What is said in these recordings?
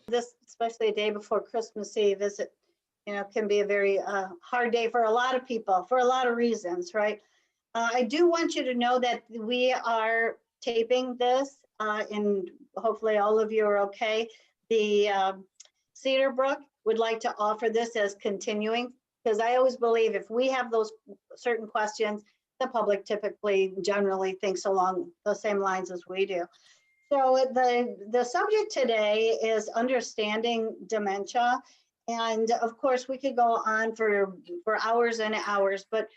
This, especially a day before Christmas Eve, can be a very hard day for a lot of people for a lot of reasons, right? I do want you to know that we are taping this, and hopefully all of you are okay. The Cedarbrook would like to offer this as continuing, because I always believe if we have those certain questions, the public typically generally thinks along the same lines as we do. So the subject today is understanding dementia. And of course, we could go on for hours and hours, but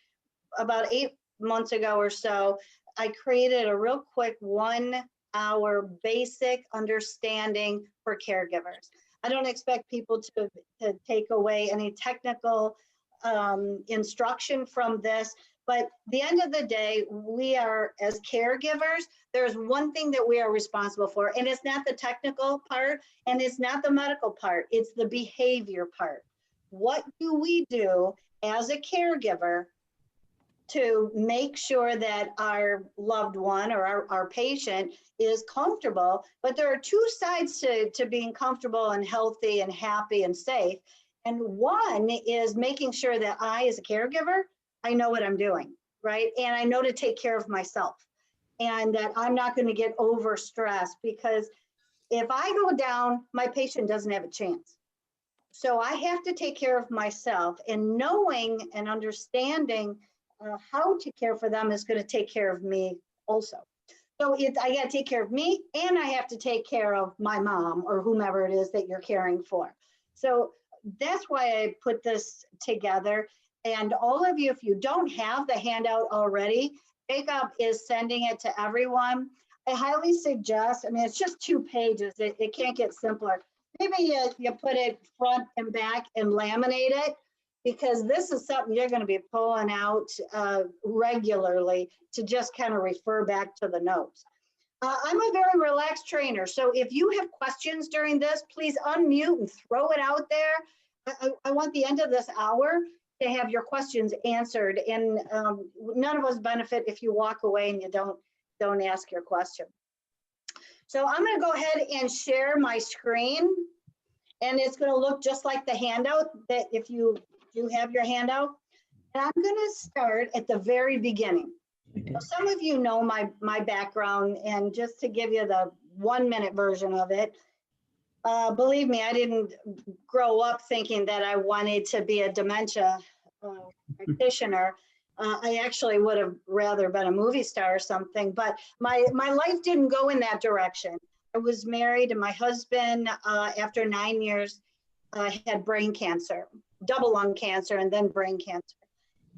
about 8 months ago or so, I created a real quick 1 hour basic understanding for caregivers. I don't expect people to take away any technical instruction from this, but at the end of the day, we are, as caregivers, there's one thing that we are responsible for, and it's not the technical part, and it's not the medical part, it's the behavior part. What do we do as a caregiver to make sure that our loved one or our patient is comfortable? But there are two sides to being comfortable and healthy and happy and safe. And one is making sure that I, as a caregiver, I know what I'm doing, right? And I know to take care of myself, and that I'm not going to get overstressed, because if I go down, my patient doesn't have a chance. So I have to take care of myself, and knowing and understanding how to care for them is going to take care of me also. So I got to take care of me, and I have to take care of my mom or whomever it is that you're caring for. So that's why I put this together. And all of you, if you don't have the handout already, Jacob is sending it to everyone. I highly suggest, I mean, it's just 2 pages. It can't get simpler. Maybe you put it front and back and laminate it, because this is something you're going to be pulling out regularly to just kind of refer back to the notes. I'm a very relaxed trainer, so if you have questions during this, please unmute and throw it out there. I want the end of this hour to have your questions answered, and none of us benefit if you walk away and you don't ask your question. So I'm going to go ahead and share my screen, and it's going to look just like the handout that if you do have your handout. And I'm going to start at the very beginning. So some of you know my background, and just to give you the 1-minute version of it, believe me, I didn't grow up thinking that I wanted to be a dementia practitioner. I actually would have rather been a movie star or something, but my life didn't go in that direction. I was married, and my husband, after 9 years, had brain cancer, double lung cancer, and then brain cancer.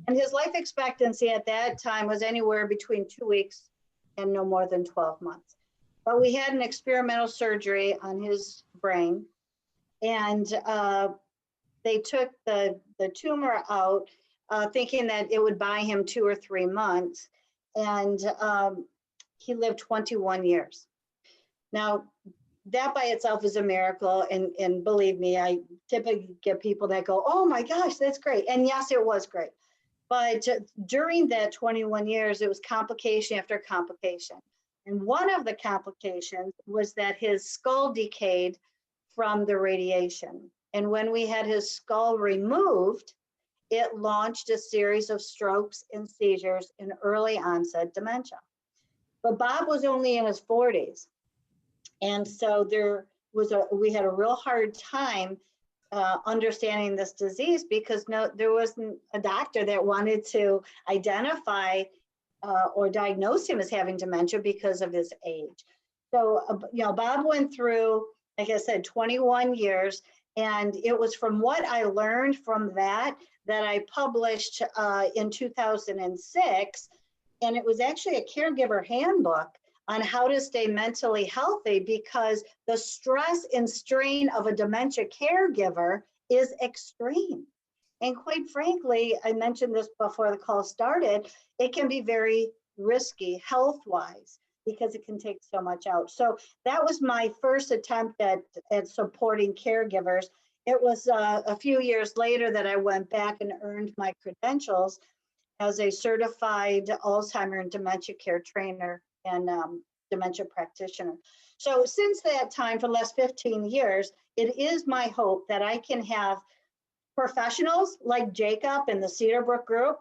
And his life expectancy at that time was anywhere between 2 weeks and no more than 12 months. But we had an experimental surgery on his brain, and they took the tumor out, thinking that it would buy him 2 or 3 months. And he lived 21 years. Now, that by itself is a miracle. And believe me, I typically get people that go, oh my gosh, that's great. And yes, it was great. But during that 21 years, it was complication after complication. And one of the complications was that his skull decayed from the radiation. And when we had his skull removed, it launched a series of strokes and seizures and early onset dementia. But Bob was only in his 40s. And so we had a real hard time understanding this disease, because there wasn't a doctor that wanted to identify or diagnose him as having dementia because of his age. So, Bob went through, like I said, 21 years. And it was from what I learned from that I published in 2006. And it was actually a caregiver handbook on how to stay mentally healthy, because the stress and strain of a dementia caregiver is extreme. And quite frankly, I mentioned this before the call started, it can be very risky health-wise, because it can take so much out. So that was my first attempt at supporting caregivers. It was a few years later that I went back and earned my credentials as a certified Alzheimer and dementia care trainer and dementia practitioner. So since that time, for the last 15 years, it is my hope that I can have professionals like Jacob and the Cedarbrook group,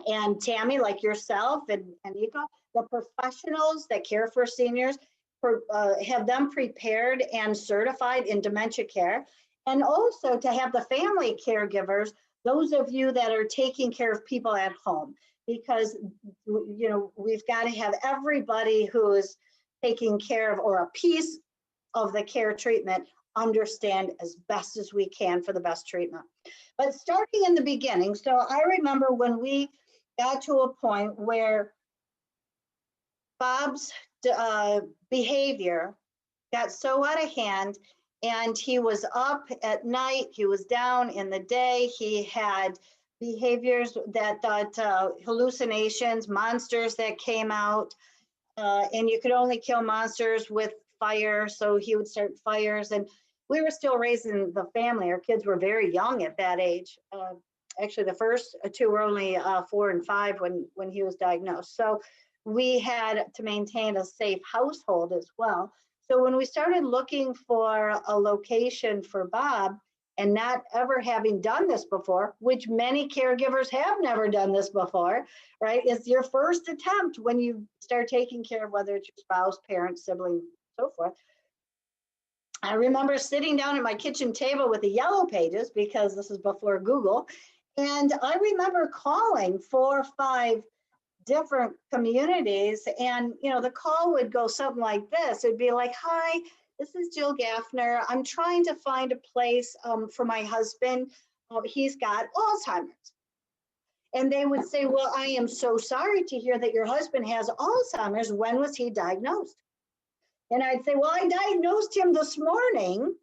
and Tammy, like yourself, and Nika, the professionals that care for seniors, have them prepared and certified in dementia care, and also to have the family caregivers, those of you that are taking care of people at home, because we've got to have everybody who is taking care of or a piece of the care treatment understand as best as we can for the best treatment. But starting in the beginning, so I remember when we got to a point where Bob's behavior got so out of hand, and he was up at night, he was down in the day, he had behaviors that hallucinations, monsters that came out, and you could only kill monsters with fire, so he would start fires. And we were still raising the family. Our kids were very young at that age. Actually, the first two were only 4 and 5 when he was diagnosed. So we had to maintain a safe household as well. So when we started looking for a location for Bob, and not ever having done this before, which many caregivers have never done this before, right? It's your first attempt when you start taking care of whether it's your spouse, parent, sibling, so forth. I remember sitting down at my kitchen table with the yellow pages, because this is before Google, and I remember calling 4 or 5 different communities, and the call would go something like this. It'd be like, "Hi, this is Jill Gafner. I'm trying to find a place for my husband. He's got Alzheimer's." And they would say, "Well, I am so sorry to hear that your husband has Alzheimer's. When was he diagnosed?" And I'd say, "Well, I diagnosed him this morning."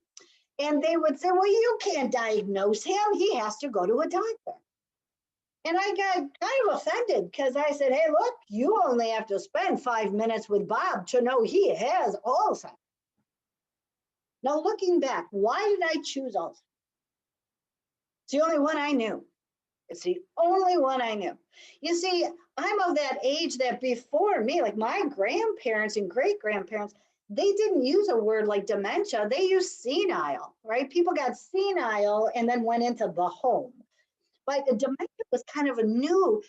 And they would say, "Well, you can't diagnose him. He has to go to a doctor." And I got kind of offended, because I said, "Hey, look, you only have to spend 5 minutes with Bob to know he has Alzheimer's." Now, looking back, why did I choose Alzheimer's? It's the only one I knew. It's the only one I knew. You see, I'm of that age that before me, like my grandparents and great-grandparents, they didn't use a word like dementia. They used senile, right? People got senile and then went into the home. But dementia was kind of a new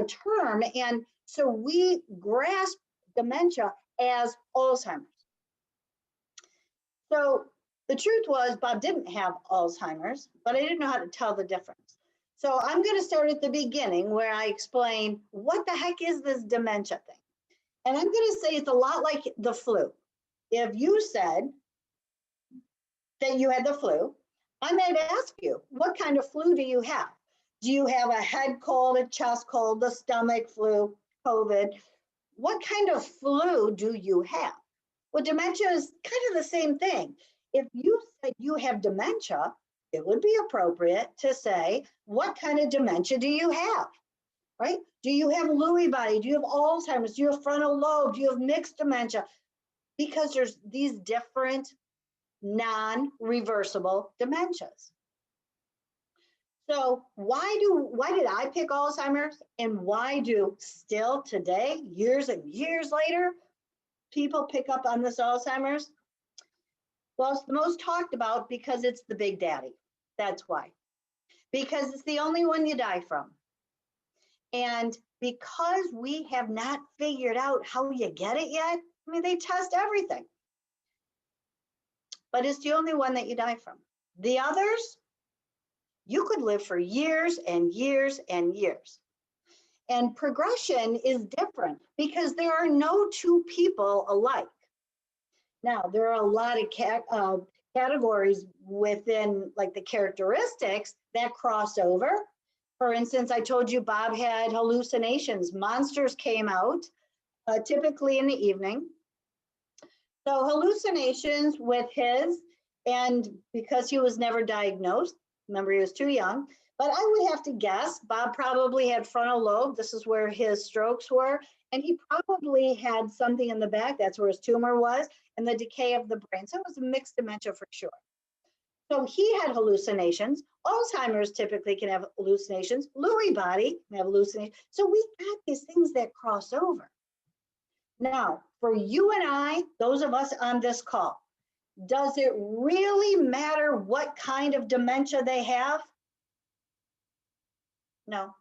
term. And so we grasped dementia as Alzheimer's. So the truth was, Bob didn't have Alzheimer's, but I didn't know how to tell the difference. So I'm going to start at the beginning, where I explain what the heck is this dementia thing. And I'm going to say it's a lot like the flu. If you said that you had the flu, I might ask you, what kind of flu do you have? Do you have a head cold, a chest cold, the stomach flu, COVID? What kind of flu do you have? Well, dementia is kind of the same thing. If you said you have dementia, it would be appropriate to say, what kind of dementia do you have, right? Do you have Lewy body? Do you have Alzheimer's? Do you have frontal lobe? Do you have mixed dementia? Because there's these different non-reversible dementias. So why did I pick Alzheimer's, and why do still today, years and years later, people pick up on this Alzheimer's? Well, it's the most talked about because it's the big daddy. That's why. Because it's the only one you die from. And because we have not figured out how you get it yet, I mean, they test everything. But it's the only one that you die from. The others, you could live for years and years and years. And progression is different because there are no two people alike. Now, there are a lot of categories within, like, the characteristics that cross over. For instance, I told you Bob had hallucinations. Monsters came out, typically in the evening. So hallucinations with his, and because he was never diagnosed, remember he was too young, but I would have to guess Bob probably had frontal lobe. This is where his strokes were. And he probably had something in the back. That's where his tumor was, and the decay of the brain. So it was a mixed dementia for sure. So he had hallucinations. Alzheimer's typically can have hallucinations. Lewy body can have hallucinations. So we got these things that cross over. Now, for you and I, those of us on this call, Does it really matter what kind of dementia they have? No,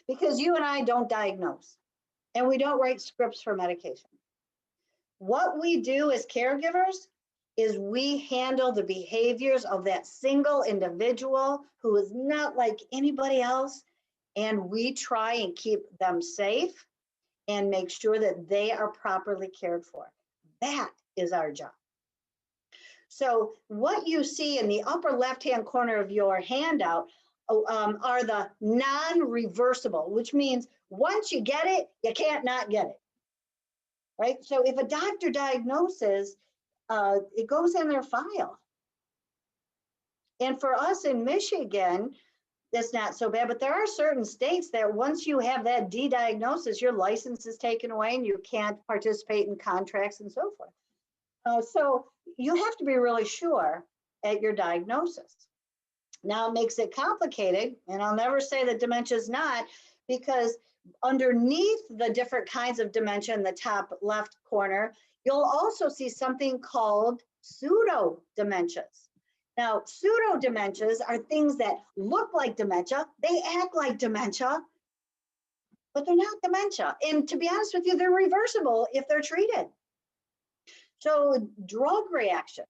because you and I don't diagnose and we don't write scripts for medication. What we do as caregivers is we handle the behaviors of that single individual who is not like anybody else, and we try and keep them safe and make sure that they are properly cared for. That is our job. So what you see in the upper left-hand corner of your handout are the non-reversible, which means once you get it, you can't not get it, right? So if a doctor diagnoses, it goes in their file. And for us in Michigan, that's not so bad, but there are certain states that once you have that D-diagnosis, your license is taken away and you can't participate in contracts and so forth. So you have to be really sure at your diagnosis. Now it makes it complicated, and I'll never say that dementia is not, because underneath the different kinds of dementia in the top left corner, you'll also see something called pseudo-dementias. Now, pseudo-dementias are things that look like dementia, they act like dementia, but they're not dementia. And to be honest with you, they're reversible if they're treated. So drug reactions.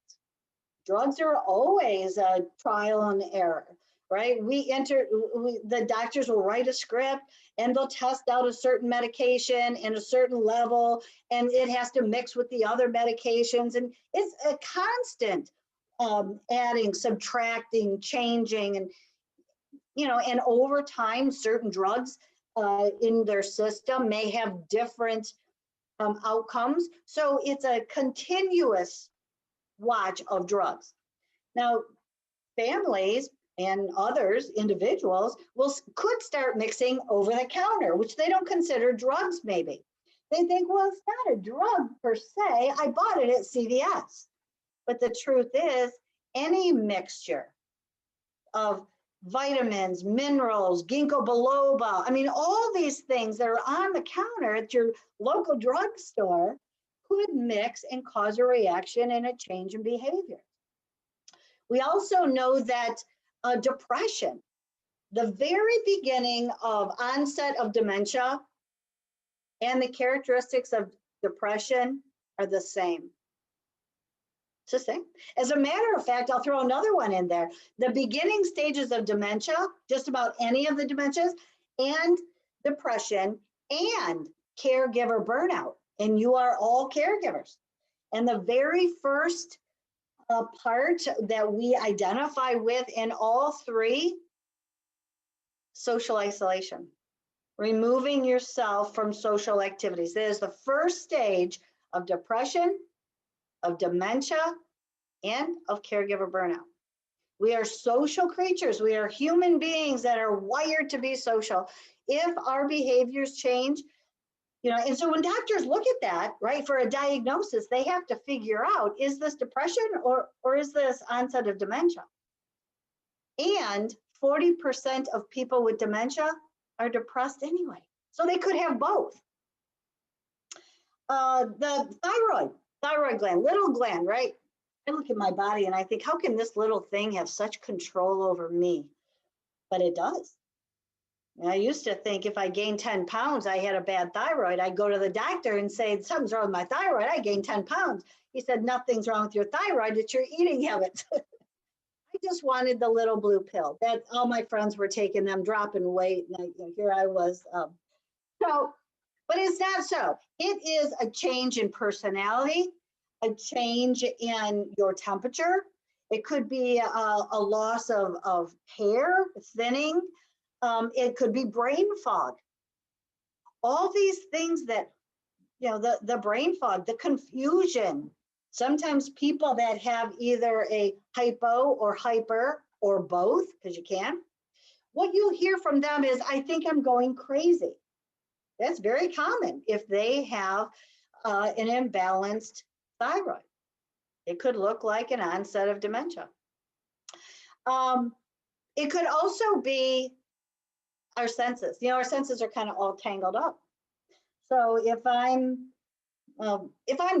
Drugs are always a trial and error, right? The doctors will write a script and they'll test out a certain medication in a certain level, and it has to mix with the other medications. And it's a constant adding, subtracting, changing, and and over time, certain drugs in their system may have different outcomes. So it's a continuous watch of drugs. Now, families and others, individuals, could start mixing over the counter, which they don't consider drugs maybe. They think, well, it's not a drug per se. I bought it at CVS. But the truth is, any mixture of vitamins, minerals, ginkgo biloba, I mean, all these things that are on the counter at your local drugstore could mix and cause a reaction and a change in behavior. We also know that depression, the very beginning of onset of dementia and the characteristics of depression are the same. It's the same. As a matter of fact, I'll throw another one in there. The beginning stages of dementia, just about any of the dementias, and depression and caregiver burnout. And you are all caregivers. And the very first part that we identify with in all three, social isolation, removing yourself from social activities. That is the first stage of depression, of dementia, and of caregiver burnout. We are social creatures. We are human beings that are wired to be social. If our behaviors change, and so when doctors look at that, right, for a diagnosis, they have to figure out, is this depression or is this onset of dementia? And 40% of people with dementia are depressed anyway. So they could have both. The thyroid gland, little gland, right? I look at my body and I think, how can this little thing have such control over me? But it does. And I used to think if I gained 10 pounds, I had a bad thyroid. I'd go to the doctor and say, something's wrong with my thyroid. I gained 10 pounds. He said, nothing's wrong with your thyroid. It's your eating habits. I just wanted the little blue pill that all my friends were taking them, dropping weight. And here I was. But it's not so. It is a change in personality, a change in your temperature. It could be a loss of hair, thinning. It could be brain fog. All these things that, the brain fog, the confusion. Sometimes people that have either a hypo or hyper or both, because you can, what you hear from them is, I think I'm going crazy. That's very common if they have an imbalanced thyroid. It could look like an onset of dementia. It could also be our senses. Our senses are kind of all tangled up. So if I'm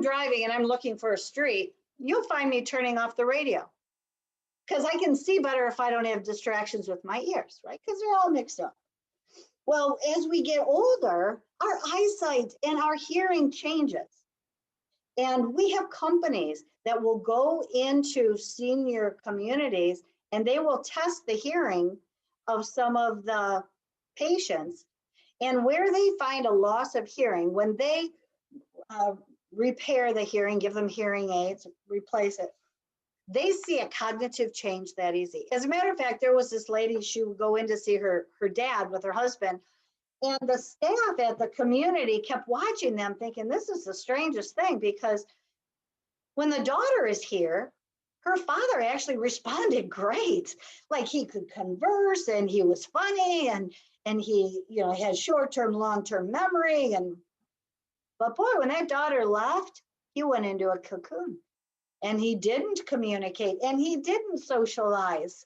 driving and I'm looking for a street, you'll find me turning off the radio because I can see better if I don't have distractions with my ears, right? Because they're all mixed up. Well, as we get older, our eyesight and our hearing changes. And we have companies that will go into senior communities and they will test the hearing of some of the patients. And where they find a loss of hearing, when they repair the hearing, give them hearing aids, replace it, they see a cognitive change that easy. As a matter of fact, there was this lady, she would go in to see her dad with her husband, and the staff at the community kept watching them thinking, this is the strangest thing, because when the daughter is here, her father actually responded great. Like he could converse and he was funny and he, you know, had short-term, long-term memory. But boy, when that daughter left, he went into a cocoon and he didn't communicate and he didn't socialize.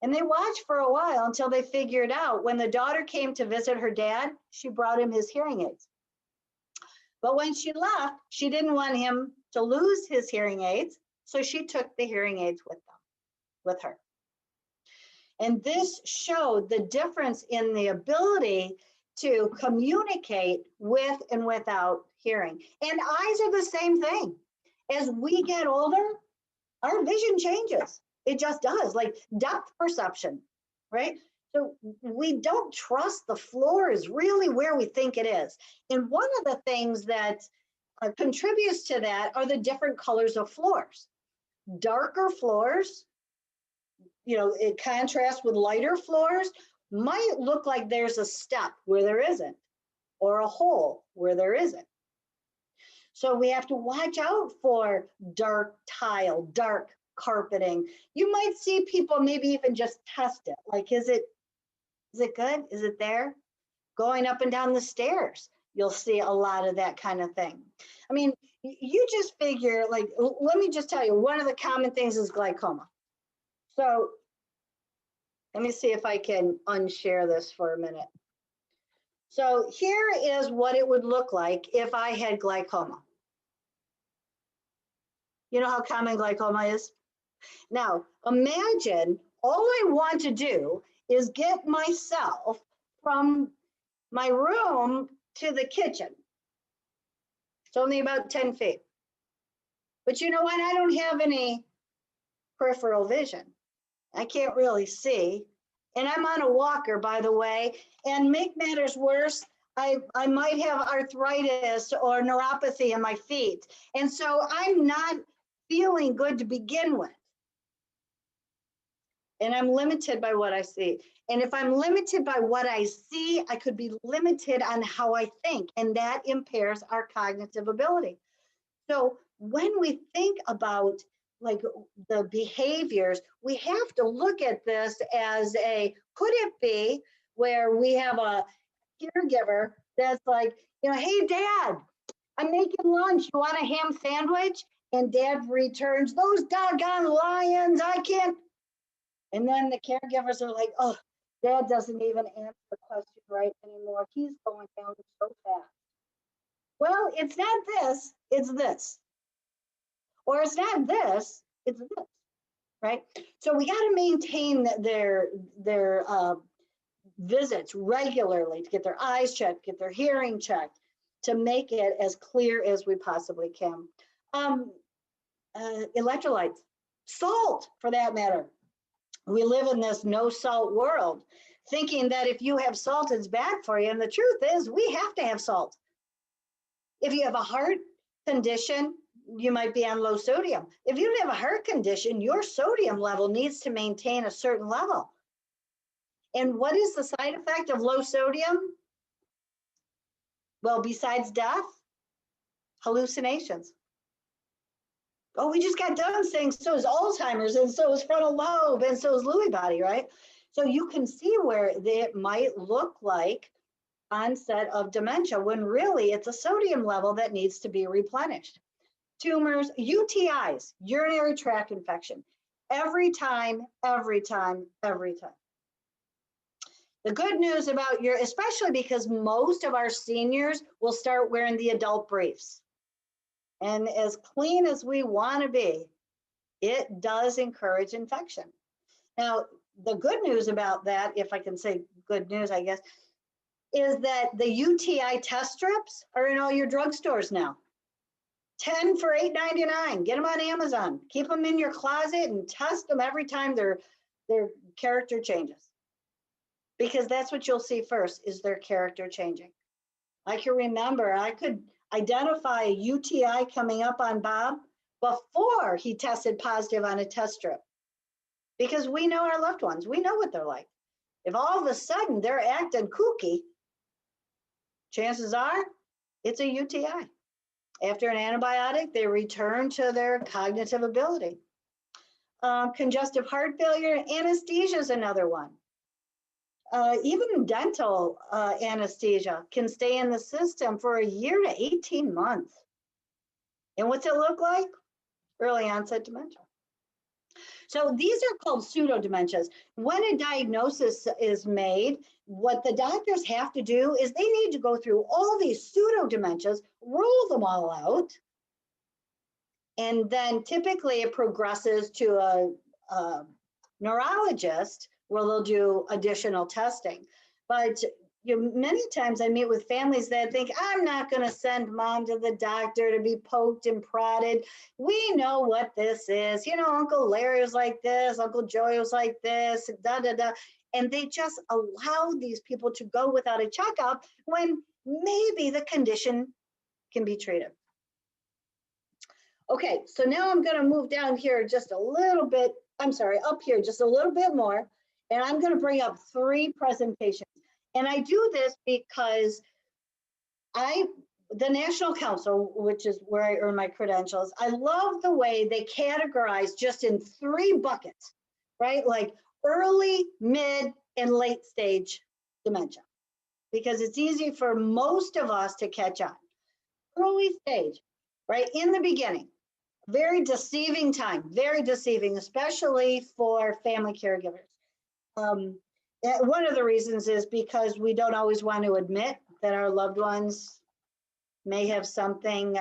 And they watched for a while until they figured out when the daughter came to visit her dad, she brought him his hearing aids. But when she left, she didn't want him to lose his hearing aids, so she took the hearing aids with her. And this showed the difference in the ability to communicate with and without hearing. And eyes are the same thing. As we get older, our vision changes. It just does, like depth perception, right? So we don't trust the floor is really where we think it is. And one of the things that contributes to that are the different colors of floors. Darker floors, you know, in contrast with lighter floors, might look like there's a step where there isn't, or a hole where there isn't. So we have to watch out for dark tile, dark carpeting. You might see people maybe even just test it. Like, is it good? Is it there? Going up and down the stairs, you'll see a lot of that kind of thing. I mean, you just figure, like, let me just tell you, one of the common things is glaucoma. So let me see if I can unshare this for a minute. So here is what it would look like if I had glaucoma. You know how common glaucoma is? Now, imagine all I want to do is get myself from my room to the kitchen. It's only about 10 feet. But you know what? I don't have any peripheral vision. I can't really see. And I'm on a walker, by the way. And make matters worse, I might have arthritis or neuropathy in my feet. And so I'm not feeling good to begin with. And I'm limited by what I see. And if I'm limited by what I see, I could be limited on how I think, and that impairs our cognitive ability. So when we think about like the behaviors, we have to look at this as could it be where we have a caregiver that's like, you know, hey, Dad, I'm making lunch. You want a ham sandwich? And Dad returns, those doggone lions, I can't. And then the caregivers are like, oh, Dad doesn't even answer the question right anymore. He's going down so fast. Well, it's not this, it's this. Or it's not this, it's this, right? So we got to maintain their visits regularly to get their eyes checked, get their hearing checked, to make it as clear as we possibly can. Electrolytes, salt for that matter. We live in this no salt world, thinking that if you have salt, it's bad for you. And the truth is, we have to have salt. If you have a heart condition, you might be on low sodium. If you have a heart condition, your sodium level needs to maintain a certain level. And what is the side effect of low sodium? Well, besides death, hallucinations. Oh, we just got done saying so is Alzheimer's, and so is frontal lobe, and so is Lewy body, right? So you can see where it might look like onset of dementia when really it's a sodium level that needs to be replenished. Tumors, UTIs, urinary tract infection, every time. The good news about especially because most of our seniors will start wearing the adult briefs. And as clean as we want to be, it does encourage infection. Now, the good news about that, if I can say good news, I guess, is that the UTI test strips are in all your drugstores now. 10 for $8.99. Get them on Amazon. Keep them in your closet and test them every time their character changes. Because that's what you'll see first, is their character changing. I can remember I could identify a UTI coming up on Bob before he tested positive on a test strip. Because we know our loved ones, we know what they're like. If all of a sudden they're acting kooky, chances are it's a UTI. After an antibiotic, they return to their cognitive ability. Congestive heart failure, anesthesia is another one. Even dental anesthesia can stay in the system for a year to 18 months. And what's it look like? Early onset dementia. So these are called pseudo-dementias. When a diagnosis is made, what the doctors have to do is they need to go through all these pseudo-dementias, rule them all out, and then typically it progresses to a neurologist where they'll do additional testing. But many times I meet with families that think, I'm not going to send mom to the doctor to be poked and prodded. We know what this is. You know, Uncle Larry was like this, Uncle Joey was like this, da, da, da. And they just allow these people to go without a checkup when maybe the condition can be treated. Okay, so now I'm going to move down here just a little bit. I'm sorry, up here just a little bit more. And I'm going to bring up 3 presentations. And I do this because the National Council, which is where I earn my credentials, I love the way they categorize just in 3 buckets, right? Like early, mid, and late stage dementia, because it's easy for most of us to catch on. Early stage, right? In the beginning, very deceiving time, very deceiving, especially for family caregivers. One of the reasons is because we don't always want to admit that our loved ones may have something,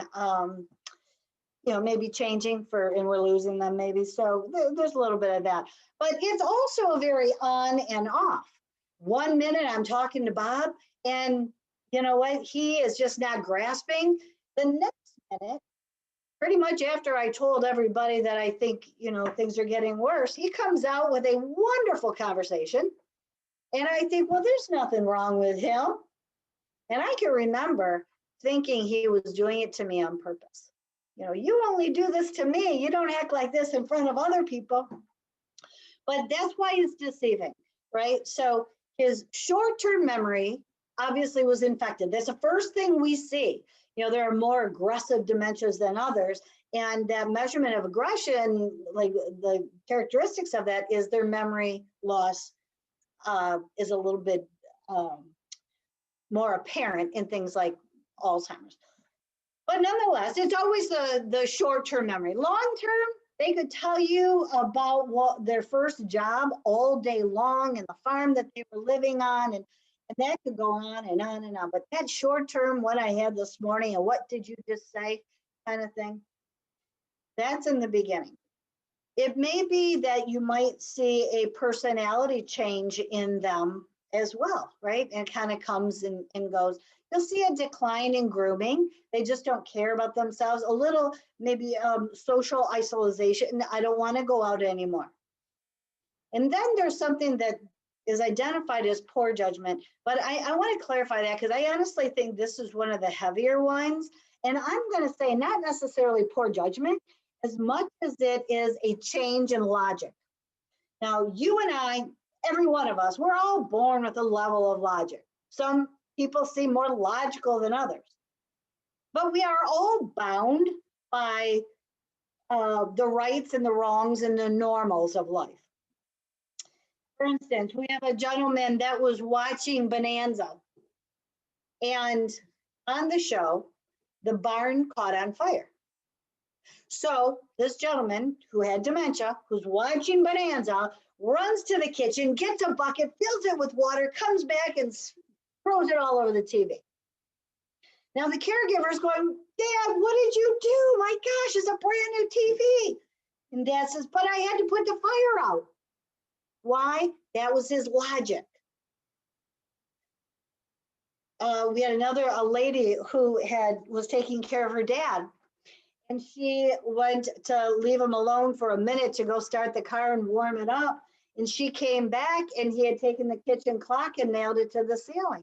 maybe changing and we're losing them maybe. So there's a little bit of that. But it's also very on and off. 1 minute I'm talking to Bob and you know what? He is just not grasping. The next minute, pretty much after I told everybody that I think, things are getting worse, he comes out with a wonderful conversation. And I think, well, there's nothing wrong with him. And I can remember thinking he was doing it to me on purpose. You only do this to me. You don't act like this in front of other people. But that's why it's deceiving, right? So his short-term memory obviously was infected. That's the first thing we see. There are more aggressive dementias than others. And that measurement of aggression, like the characteristics of that, is their memory loss is a little bit more apparent in things like Alzheimer's. But nonetheless, it's always the short-term memory. Long-term, they could tell you about their first job all day long and the farm that they were living on, and that could go on and on and on. But that short-term, what I had this morning and what did you just say kind of thing, that's in the beginning. It may be that you might see a personality change in them as well, right? And it kind of comes and goes. You'll see a decline in grooming. They just don't care about themselves. A little, maybe social isolation. I don't want to go out anymore. And then there's something that is identified as poor judgment. But I want to clarify that because I honestly think this is one of the heavier ones. And I'm going to say not necessarily poor judgment, as much as it is a change in logic. Now, you and I, every one of us, we're all born with a level of logic. Some people seem more logical than others. But we are all bound by the rights and the wrongs and the normals of life. For instance, we have a gentleman that was watching Bonanza. And on the show, the barn caught on fire. So this gentleman who had dementia, who's watching Bonanza, runs to the kitchen, gets a bucket, fills it with water, comes back and throws it all over the TV. Now the caregiver's going, Dad, what did you do? My gosh, it's a brand new TV. And Dad says, but I had to put the fire out. Why? That was his logic. We had a lady who was taking care of her dad, and she went to leave him alone for a minute to go start the car and warm it up. And she came back, and he had taken the kitchen clock and nailed it to the ceiling.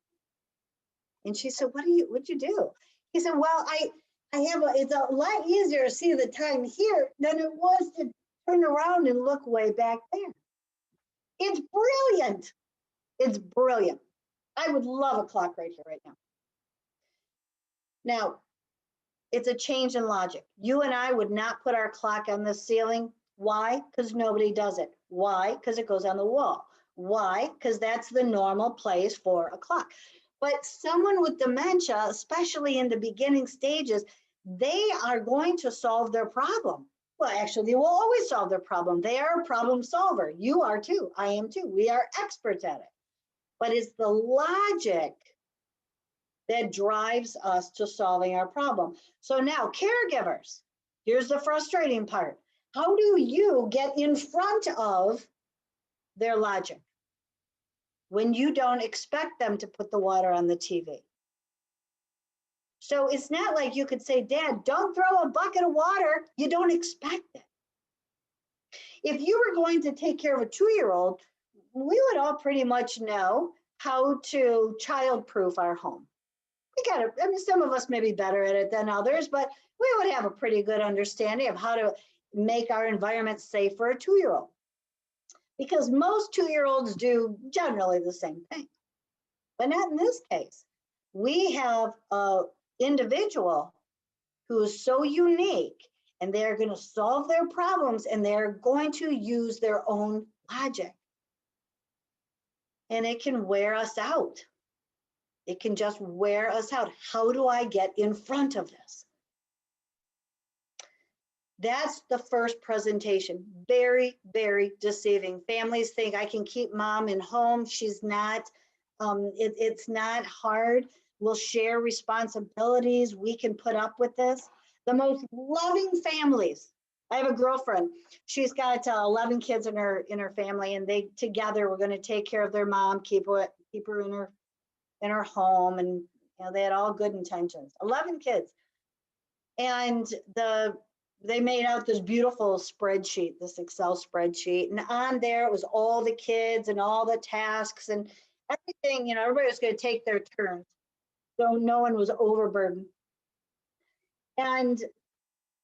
And she said, what'd you do? He said, well, it's a lot easier to see the time here than it was to turn around and look way back there. It's brilliant. It's brilliant. I would love a clock right here, right now. Now, it's a change in logic. You and I would not put our clock on the ceiling. Why? Because nobody does it. Why? Because it goes on the wall. Why? Because that's the normal place for a clock. But someone with dementia, especially in the beginning stages, they are going to solve their problem. Well, actually, they will always solve their problem. They are a problem solver. You are too. I am too. We are experts at it. But it's the logic that drives us to solving our problem. So now, caregivers, here's the frustrating part. How do you get in front of their logic when you don't expect them to put the water on the TV? So it's not like you could say, Dad, don't throw a bucket of water. You don't expect it. If you were going to take care of a 2-year-old, we would all pretty much know how to child-proof our home. Some of us may be better at it than others, but we would have a pretty good understanding of how to make our environment safe for a 2-year-old. Because most 2-year-olds do generally the same thing, but not in this case. We have an individual who is so unique, and they're going to solve their problems, and they're going to use their own logic. And it can wear us out. It can just wear us out. How do I get in front of this? That's the first presentation. Very, very deceiving. Families think I can keep mom in home. She's not. It's not hard. We'll share responsibilities. We can put up with this. The most loving families. I have a girlfriend. She's got 11 kids in her family, and they together were going to take care of their mom, keep her in her home, and they had all good intentions. 11 kids, and they made out this beautiful spreadsheet, this Excel spreadsheet, and on there it was all the kids and all the tasks and everything. Everybody was going to take their turns, so no one was overburdened. And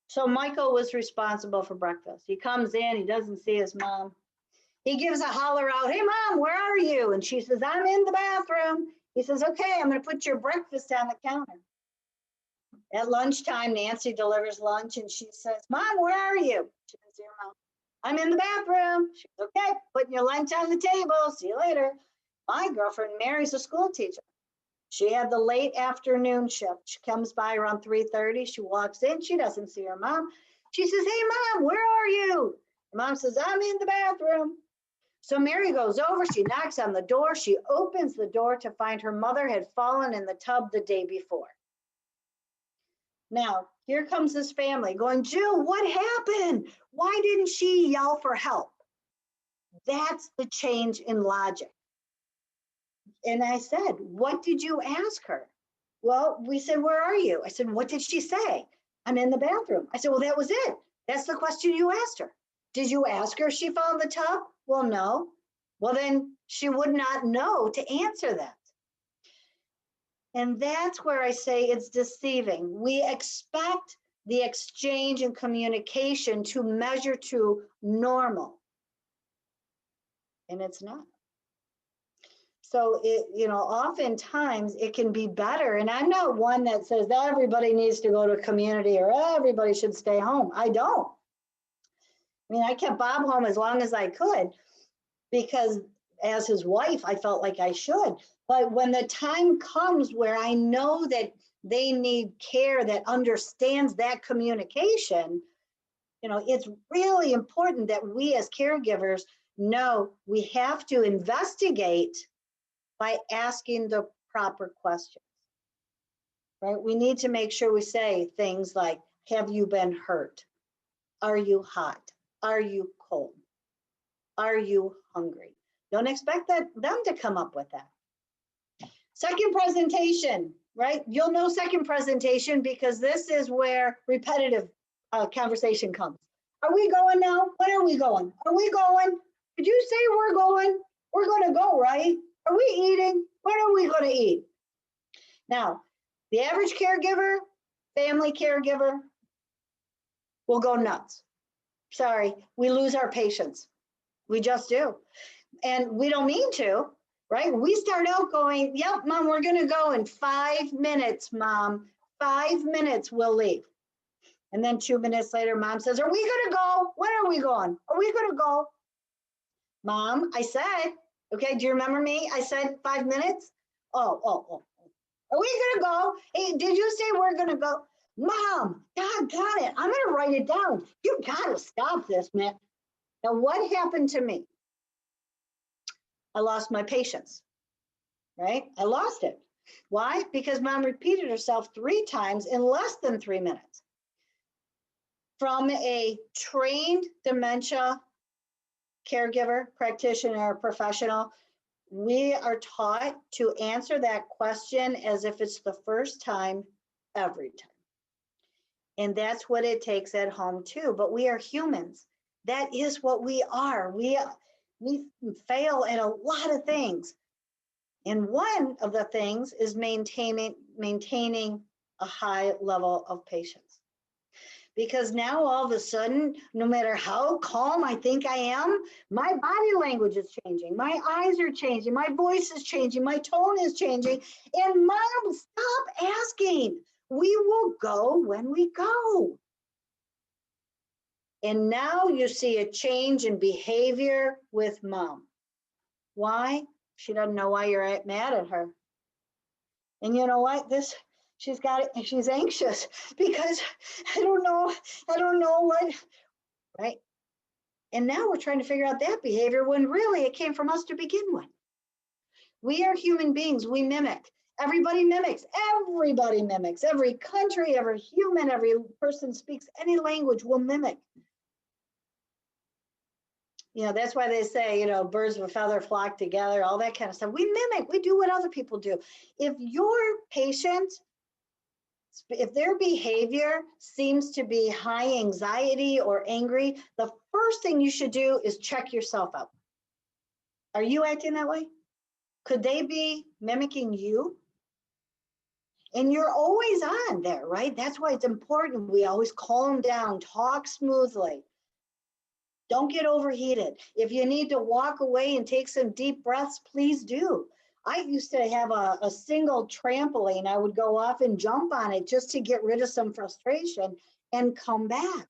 so Michael was responsible for breakfast. He comes in, he doesn't see his mom. He gives a holler out, "Hey, Mom, where are you?" And she says, "I'm in the bathroom." He says, "Okay, I'm going to put your breakfast on the counter." At lunchtime, Nancy delivers lunch, and she says, "Mom, where are you?" She doesn't see her mom. "I'm in the bathroom." She says, "Okay, putting your lunch on the table. See you later." My girlfriend Mary's a school teacher. She had the late afternoon shift. She comes by around 3:30. She walks in. She doesn't see her mom. She says, "Hey, Mom, where are you?" Her mom says, "I'm in the bathroom." So Mary goes over. She knocks on the door. She opens the door to find her mother had fallen in the tub the day before. Now, here comes this family going, "Jill, what happened? Why didn't she yell for help?" That's the change in logic. And I said, "What did you ask her?" "Well, we said, 'Where are you?' I said, 'What did she say?' 'I'm in the bathroom.' I said, 'Well, that was it. That's the question you asked her. Did you ask her if she fell in the tub?' 'Well, no.' 'Well, then she would not know to answer that.'" And that's where I say it's deceiving. We expect the exchange and communication to measure to normal, and it's not. So oftentimes it can be better. And I'm not one that says that everybody needs to go to community or everybody should stay home. I don't. I kept Bob home as long as I could because as his wife, I felt like I should. But when the time comes where I know that they need care that understands that communication, it's really important that we as caregivers know we have to investigate by asking the proper questions. right? We need to make sure we say things like, have you been hurt? Are you hot? Are you cold? Are you hungry? Don't expect them to come up with that. Second presentation, right? You'll know second presentation because this is where repetitive conversation comes. Are we going now? When are we going? Are we going? Did you say we're going? We're going to go, right? Are we eating? When are we going to eat? Now, the average caregiver, family caregiver, will go nuts. Sorry, we lose our patience. We just do. And we don't mean to, right? We start out going, yep, Mom, we're going to go in 5 minutes, Mom. 5 minutes, we'll leave. And then 2 minutes later, Mom says, are we going to go? When are we going? Are we going to go? Mom, I said, okay, do you remember me? I said 5 minutes. Oh. Are we going to go? Hey, did you say we're going to go? Mom, God got it. I'm going to write it down. You got to stop this, man. Now, what happened to me? I lost my patience, right? I lost it. Why? Because Mom repeated herself 3 times in less than 3 minutes. From a trained dementia caregiver, practitioner, professional, we are taught to answer that question as if it's the first time, every time. And that's what it takes at home too. But we are humans. That is what we are. We fail at a lot of things. And one of the things is maintaining a high level of patience. Because now all of a sudden, no matter how calm I think I am, my body language is changing. My eyes are changing. My voice is changing. My tone is changing. And Mom, stop asking. We will go when we go. And now you see a change in behavior with Mom. Why? She doesn't know why you're mad at her. And you know what? She's anxious because I don't know what, right? And now we're trying to figure out that behavior when really it came from us to begin with. We are human beings. We mimic. Everybody mimics. Everybody mimics. Every country, every human, every person speaks any language will mimic. You know, that's why they say, you know, birds of a feather flock together, all that kind of stuff. We mimic. We do what other people do. If your patient, if their behavior seems to be high anxiety or angry, the first thing you should do is check yourself out. Are you acting that way? Could they be mimicking you? And you're always on there, right? That's why it's important. We always calm down, talk smoothly. Don't get overheated. If you need to walk away and take some deep breaths, please do. I used to have a single trampoline. I would go off and jump on it just to get rid of some frustration and come back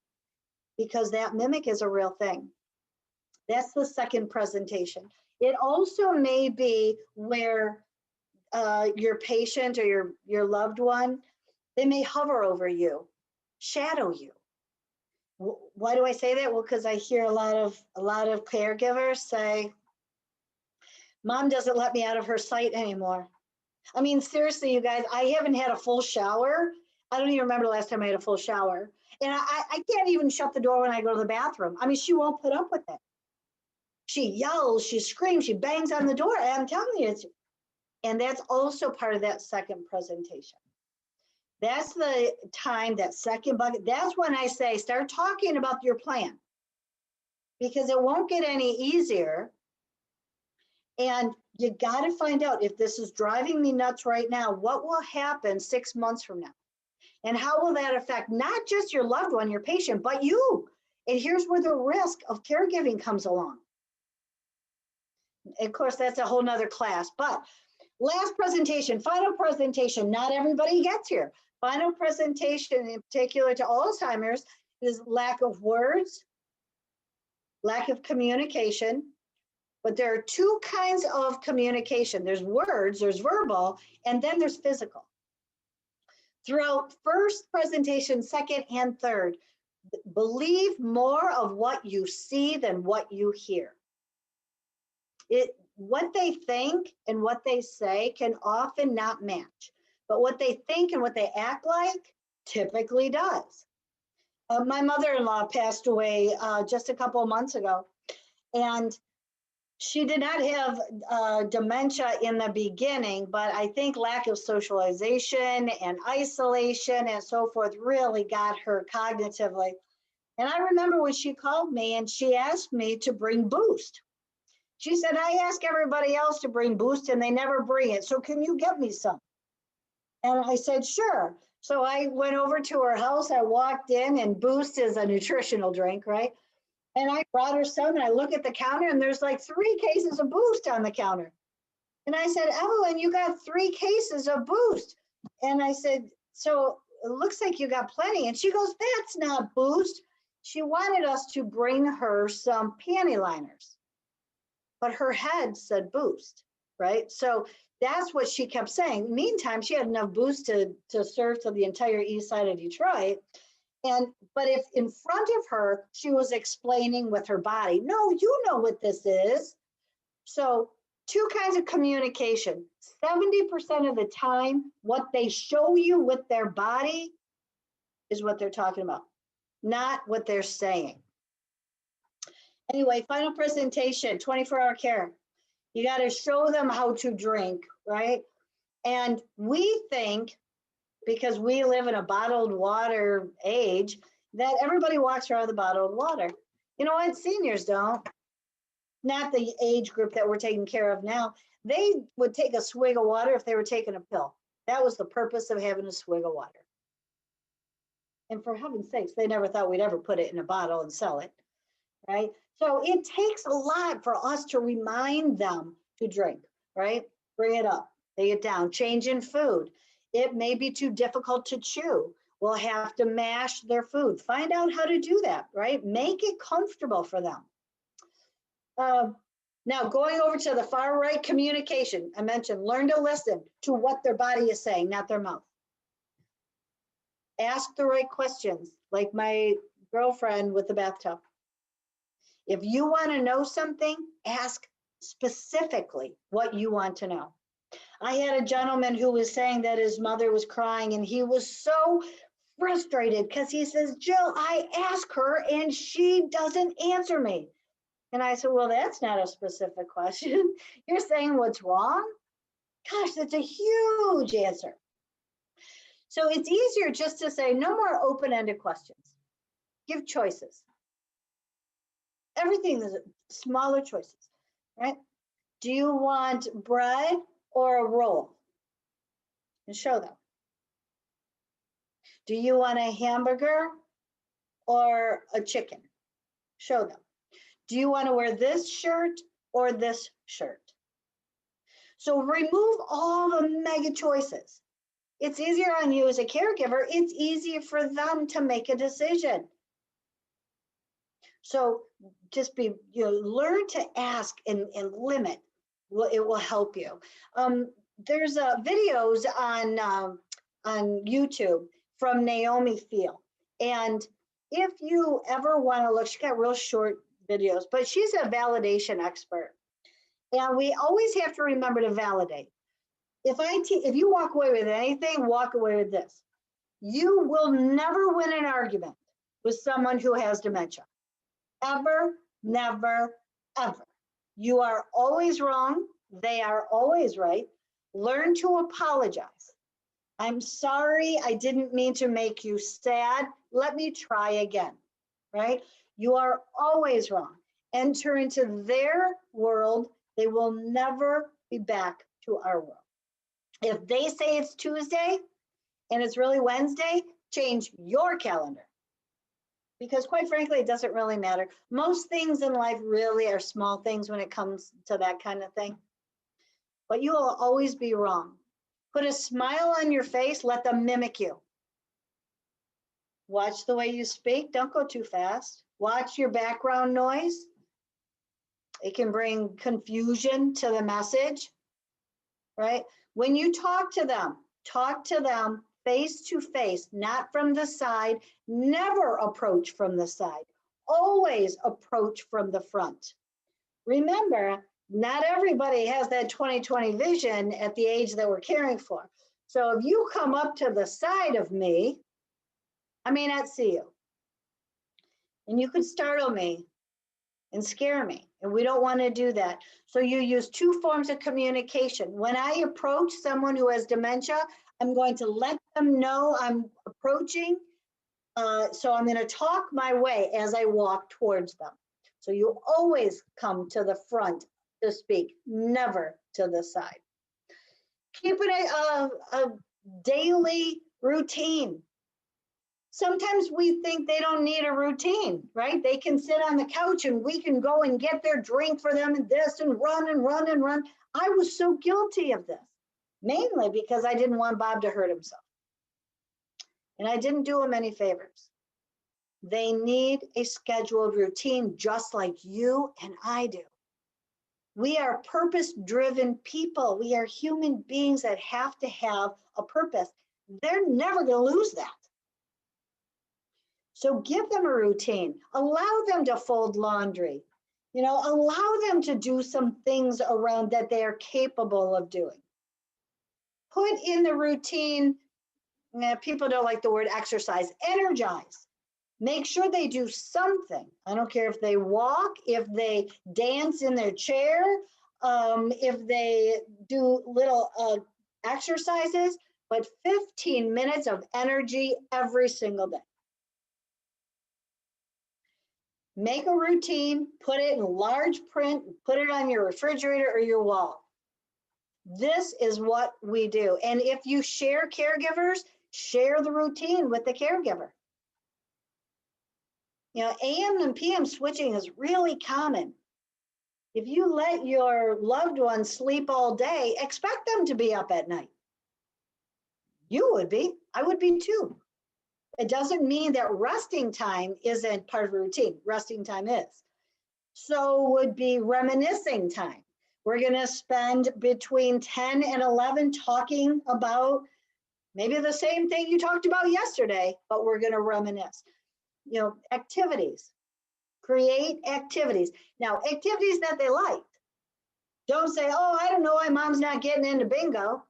because that mimic is a real thing. That's the second presentation. It also may be where your patient or your loved one, they may hover over you, shadow you. Why do I say that? Well, because I hear a lot of caregivers say, Mom doesn't let me out of her sight anymore. I mean, seriously, you guys, I haven't had a full shower. I don't even remember the last time I had a full shower. And I can't even shut the door when I go to the bathroom. I mean, she won't put up with it. She yells, she screams, she bangs on the door. I'm telling you, and that's also part of that second presentation. That's the time, that second bucket. That's when I say, start talking about your plan because it won't get any easier. And you got to find out if this is driving me nuts right now, what will happen 6 months from now? And how will that affect not just your loved one, your patient, but you? And here's where the risk of caregiving comes along. Of course, that's a whole nother class, but last presentation, final presentation, not everybody gets here. Final presentation, in particular to Alzheimer's, is lack of words, lack of communication. But there are 2 kinds of communication. There's words, there's verbal, and then there's physical. Throughout first presentation, second, and third, believe more of what you see than what you hear. What they think and what they say can often not match. but what they think and what they act like typically does. My mother-in-law passed away just a couple of months ago, and she did not have dementia in the beginning, but I think lack of socialization and isolation and so forth really got her cognitively. And I remember when she called me and she asked me to bring Boost. She said, I ask everybody else to bring Boost and they never bring it. So can you get me some? And I said, sure. So I went over to her house. I walked in, and Boost is a nutritional drink, right? And I brought her some, and I look at the counter and there's like 3 cases of Boost on the counter. And I said, Evelyn, you got 3 cases of Boost. And I said, so it looks like you got plenty. And she goes, that's not Boost. She wanted us to bring her some panty liners, but her head said Boost, right? So that's what she kept saying. Meantime, she had enough Boost to serve to the entire east side of Detroit. But if in front of her, she was explaining with her body, no, you know what this is. So 2 kinds of communication. 70% of the time, what they show you with their body is what they're talking about, not what they're saying. Anyway, final presentation, 24-hour care. You got to show them how to drink, right? And we think, because we live in a bottled water age, that everybody walks around with bottled water. You know what? Seniors don't. Not the age group that we're taking care of now. They would take a swig of water if they were taking a pill. That was the purpose of having a swig of water. And for heaven's sakes, they never thought we'd ever put it in a bottle and sell it, right? So it takes a lot for us to remind them to drink, right? Bring it up, lay it down, change in food. It may be too difficult to chew. We'll have to mash their food. Find out how to do that, right? Make it comfortable for them. Now, going over to the far right, communication. I mentioned learn to listen to what their body is saying, not their mouth. Ask the right questions, like my girlfriend with the bathtub. If you want to know something, ask specifically what you want to know. I had a gentleman who was saying that his mother was crying, and he was so frustrated because he says, Jill, I ask her and she doesn't answer me. And I said, well, that's not a specific question. You're saying what's wrong? Gosh, that's a huge answer. So it's easier just to say no more open-ended questions. Give choices. Everything is smaller choices, right? Do you want bread or a roll? And show them. Do you want a hamburger or a chicken? Show them. Do you want to wear this shirt or this shirt? So remove all the mega choices. It's easier on you as a caregiver. It's easier for them to make a decision. So just learn to ask and limit. It will help you. There's videos on YouTube from Naomi Field. And if you ever want to look, she got real short videos, but she's a validation expert. And we always have to remember to validate. If you walk away with anything, walk away with this. You will never win an argument with someone who has dementia. Ever, never, ever. You are always wrong. They are always right. Learn to apologize. I'm sorry, I didn't mean to make you sad. Let me try again, right? You are always wrong. Enter into their world. They will never be back to our world. If they say it's Tuesday and it's really Wednesday, change your calendar. Because quite frankly, it doesn't really matter. Most things in life really are small things when it comes to that kind of thing. But you will always be wrong. Put a smile on your face, let them mimic you. Watch the way you speak, don't go too fast. Watch your background noise. It can bring confusion to the message, right? When you talk to them face to face, not from the side. Never approach from the side. Always approach from the front. Remember, not everybody has that 20/20 vision at the age that we're caring for. So if you come up to the side of me, I may not see you. And you could startle me and scare me. And we don't want to do that. So you use two forms of communication. When I approach someone who has dementia, I'm going to let them know I'm approaching. So I'm going to talk my way as I walk towards them. So you always come to the front to speak, never to the side. Keep it a daily routine. Sometimes we think they don't need a routine, right? They can sit on the couch and we can go and get their drink for them and this and run and run and run. I was so guilty of this, mainly because I didn't want Bob to hurt himself. And I didn't do him any favors. They need a scheduled routine just like you and I do. We are purpose-driven people. We are human beings that have to have a purpose. They're never going to lose that. So give them a routine. Allow them to fold laundry. Allow them to do some things around that they are capable of doing. Put in the routine, people don't like the word exercise, energize. Make sure they do something. I don't care if they walk, if they dance in their chair, if they do little exercises, but 15 minutes of energy every single day. Make a routine, put it in large print, put it on your refrigerator or your wall. This is what we do. And if you share caregivers, share the routine with the caregiver. AM and PM switching is really common. If you let your loved one sleep all day, expect them to be up at night. You would be, I would be too. It doesn't mean that resting time isn't part of the routine. Resting time is. So would be reminiscing time. We're going to spend between 10 and 11 talking about maybe the same thing you talked about yesterday, but we're going to reminisce. Activities. Create activities. Now, activities that they liked. Don't say, oh, I don't know why mom's not getting into bingo.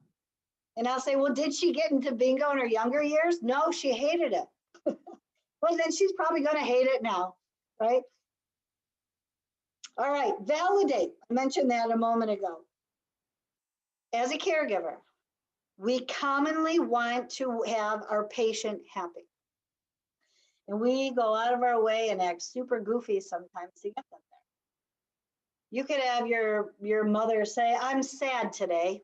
And I'll say, well, did she get into bingo in her younger years? No, she hated it. Well, then she's probably going to hate it now, right? All right, validate. I mentioned that a moment ago. As a caregiver, we commonly want to have our patient happy. And we go out of our way and act super goofy sometimes to get them there. You could have your mother say, I'm sad today.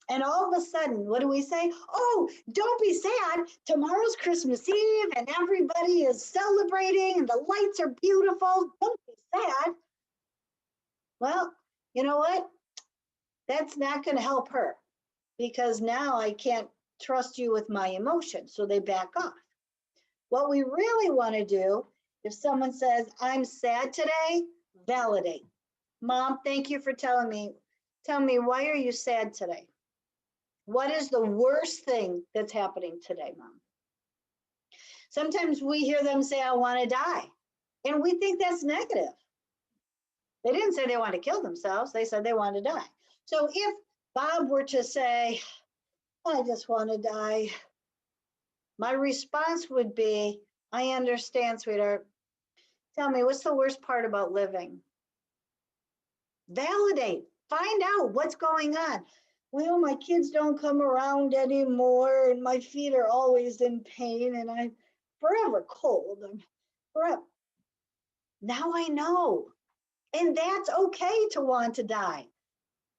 And all of a sudden, what do we say? Oh, don't be sad. Tomorrow's Christmas Eve and everybody is celebrating and the lights are beautiful. Don't be sad. Well, you know what? That's not going to help her because now I can't trust you with my emotions. So they back off. What we really want to do, if someone says, I'm sad today, validate. Mom, thank you for telling me. Tell me, why are you sad today? What is the worst thing that's happening today, Mom? Sometimes we hear them say, I want to die. And we think that's negative. They didn't say they want to kill themselves. They said they want to die. So if Bob were to say, I just want to die, my response would be, I understand, sweetheart. Tell me, what's the worst part about living? Validate. Find out what's going on. Well, my kids don't come around anymore, and my feet are always in pain, and I'm forever cold. I'm forever. Now I know. And that's okay to want to die.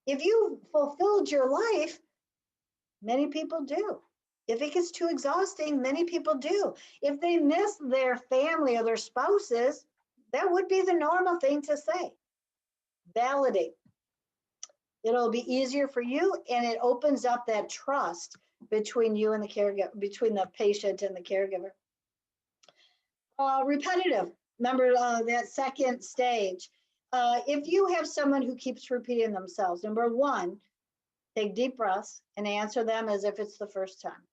If you fulfilled your life, many people do. If it gets too exhausting, many people do. If they miss their family or their spouses, that would be the normal thing to say. Validate. It'll be easier for you, and it opens up that trust between you and the caregiver, between the patient and the caregiver. Repetitive. Remember that second stage. If you have someone who keeps repeating themselves, number one, take deep breaths and answer them as if it's the first time.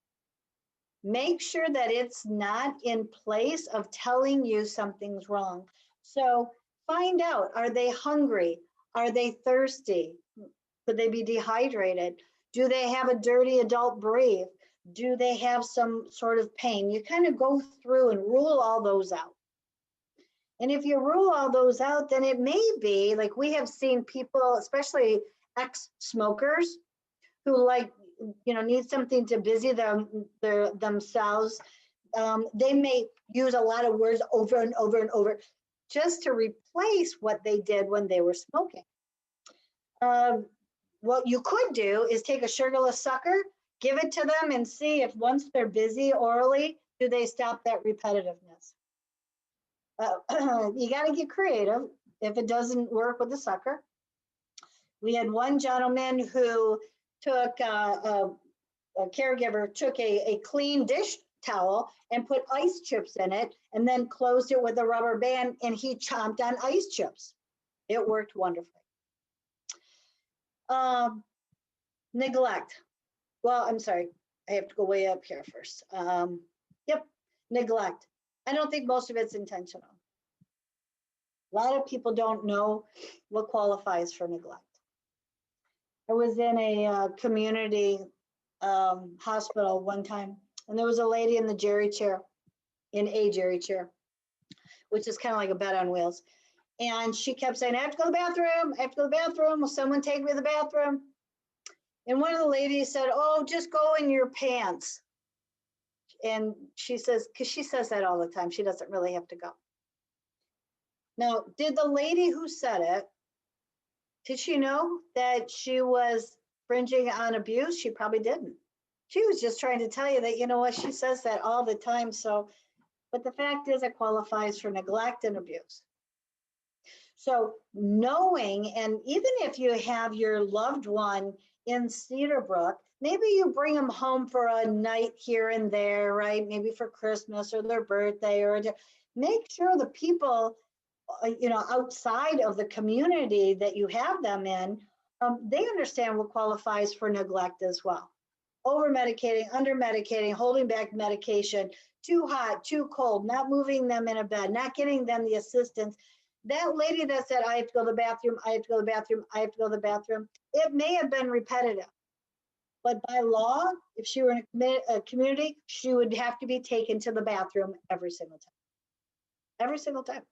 Make sure that it's not in place of telling you something's wrong. So find out, are they hungry? Are they thirsty? Could they be dehydrated? Do they have a dirty adult breathe? Do they have some sort of pain? You kind of go through and rule all those out. And if you rule all those out, then it may be like we have seen people, especially ex-smokers, who need something to busy themselves. They may use a lot of words over and over and over just to replace what they did when they were smoking. What you could do is take a sugarless sucker, give it to them, and see if once they're busy orally, do they stop that repetitiveness. You got to get creative if it doesn't work with the sucker. We had one gentleman who took a caregiver took a clean dish towel and put ice chips in it and then closed it with a rubber band, and he chomped on ice chips. It worked wonderfully. Neglect. Well, I'm sorry, I have to go way up here first. Yep, neglect. I don't think most of it's intentional. A lot of people don't know what qualifies for neglect. I was in a community hospital one time, and there was a lady in a jerry chair, which is kind of like a bed on wheels. And she kept saying, I have to go to the bathroom. I have to go to the bathroom. Will someone take me to the bathroom? And one of the ladies said, oh, just go in your pants. And she says, because she says that all the time, she doesn't really have to go. Now, did the lady who said it, did she know that she was fringing on abuse? She probably didn't. She was just trying to tell you that, you know what, she says that all the time. So, but the fact is it qualifies for neglect and abuse. So knowing, and even if you have your loved one in Cedarbrook, maybe you bring them home for a night here and there, right? Maybe for Christmas or their birthday, or make sure the people, outside of the community that you have them in, they understand what qualifies for neglect as well. Over medicating, under medicating, holding back medication, too hot, too cold, not moving them in a bed, not getting them the assistance. That lady that said, I have to go to the bathroom, I have to go to the bathroom, I have to go to the bathroom, it may have been repetitive. But by law, if she were in a community, she would have to be taken to the bathroom every single time. Every single time.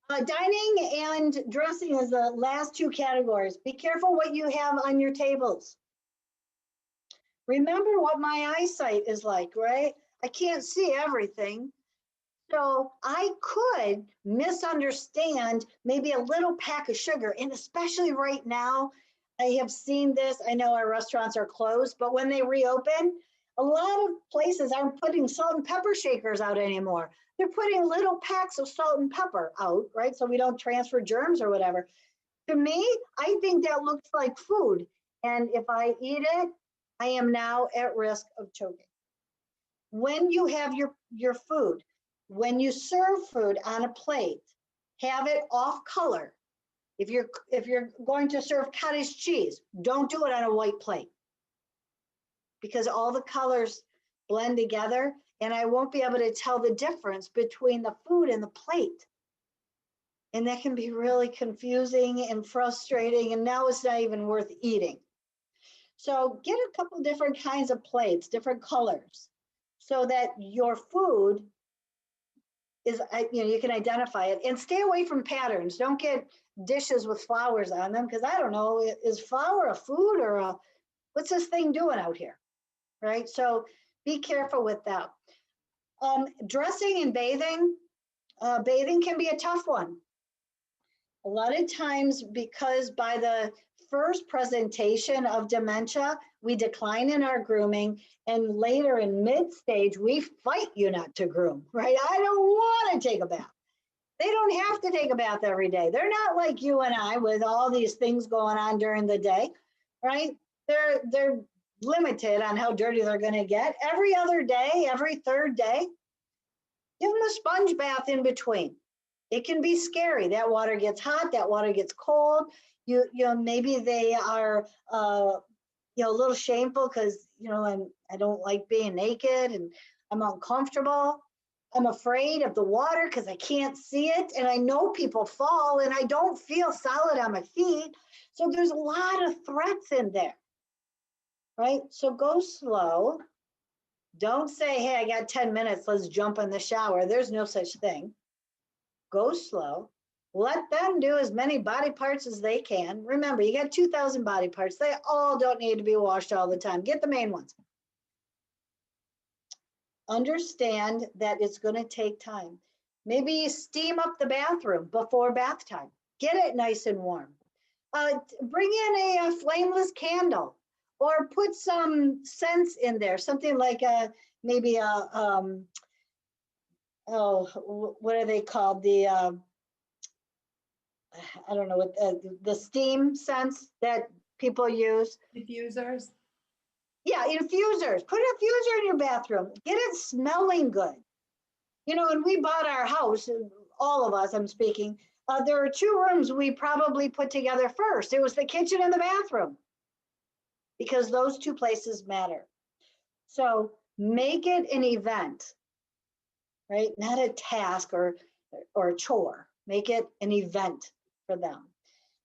Dining and dressing is the last two categories. Be careful what you have on your tables. Remember what my eyesight is like, right? I can't see everything. So I could misunderstand maybe a little pack of sugar. And especially right now, I have seen this. I know our restaurants are closed, but when they reopen, a lot of places aren't putting salt and pepper shakers out anymore. They're putting little packs of salt and pepper out, right? So we don't transfer germs or whatever. To me, I think that looks like food. And if I eat it, I am now at risk of choking. When you have your food, when you serve food on a plate, have it off color. If you're going to serve cottage cheese, don't do it on a white plate, because all the colors blend together and I won't be able to tell the difference between the food and the plate. And that can be really confusing and frustrating, and now it's not even worth eating. So get a couple different kinds of plates, different colors, so that your food is, you can identify it, and stay away from patterns. Don't get dishes with flowers on them, because I don't know, is flour a food or what's this thing doing out here, right? So be careful with that. Dressing and bathing. Bathing can be a tough one. A lot of times, because by the first presentation of dementia, we decline in our grooming, and later in mid-stage, we fight you not to groom, right? I don't want to take a bath. They don't have to take a bath every day. They're not like you and I with all these things going on during the day, right? They're limited on how dirty they're going to get. Every other day, every third day, give them a sponge bath in between. It can be scary. That water gets hot, that water gets cold. Maybe they are a little shameful because I don't like being naked and I'm uncomfortable. I'm afraid of the water because I can't see it. And I know people fall and I don't feel solid on my feet. So there's a lot of threats in there, right? So go slow. Don't say, hey, I got 10 minutes, let's jump in the shower. There's no such thing. Go slow. Let them do as many body parts as they can. Remember, you got 2,000 body parts. They all don't need to be washed all the time. Get the main ones. Understand that it's going to take time. Maybe you steam up the bathroom before bath time. Get it nice and warm. Bring in a flameless candle or put some scents in there, something like maybe what are they called? I don't know what the steam scents that people use. Diffusers. Yeah, infusers. Put an infuser in your bathroom. Get it smelling good. You know, when we bought our house, all of us, I'm speaking, there are 2 rooms we probably put together first. It was the kitchen and the bathroom because those 2 places matter. So make it an event, right? Not a task or a chore. Make it an event for them.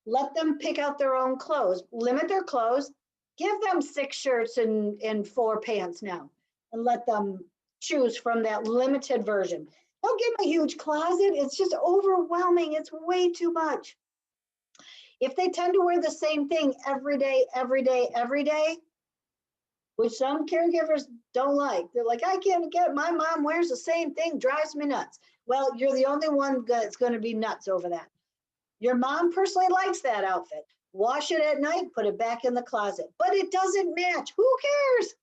Let them pick out their own clothes. Limit their clothes. Give them 6 shirts and 4 pants now, and let them choose from that limited version. Don't give them a huge closet. It's just overwhelming. It's way too much. If they tend to wear the same thing every day, which some caregivers don't like. They're like, I can't get, my mom wears the same thing, drives me nuts. Well, you're the only one that's going to be nuts over that. Your mom personally likes that outfit. Wash it at night, put it back in the closet. But it doesn't match. Who cares?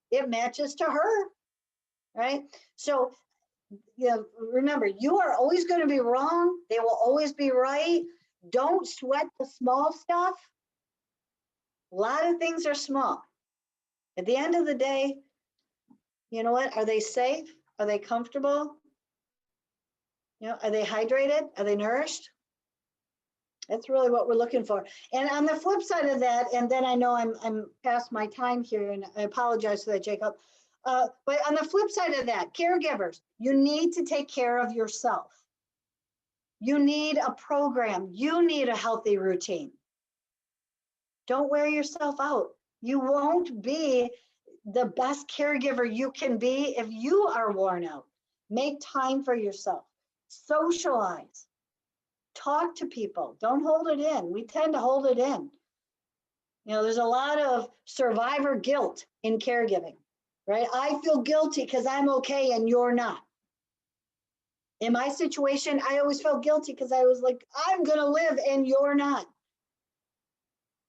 It matches to her, right? So, remember, you are always going to be wrong. They will always be right. Don't sweat the small stuff. A lot of things are small. At the end of the day, you know what? Are they safe? Are they comfortable? Are they hydrated? Are they nourished? That's really what we're looking for. And on the flip side of that, and then I know I'm past my time here, and I apologize for that, Jacob. But on the flip side of that, caregivers, you need to take care of yourself. You need a program. You need a healthy routine. Don't wear yourself out. You won't be the best caregiver you can be if you are worn out. Make time for yourself. Socialize. Talk to people. Don't hold it in. We tend to hold it in. There's a lot of survivor guilt in caregiving, right? I feel guilty because I'm okay and you're not. In my situation, I always felt guilty because I was like, I'm going to live and you're not.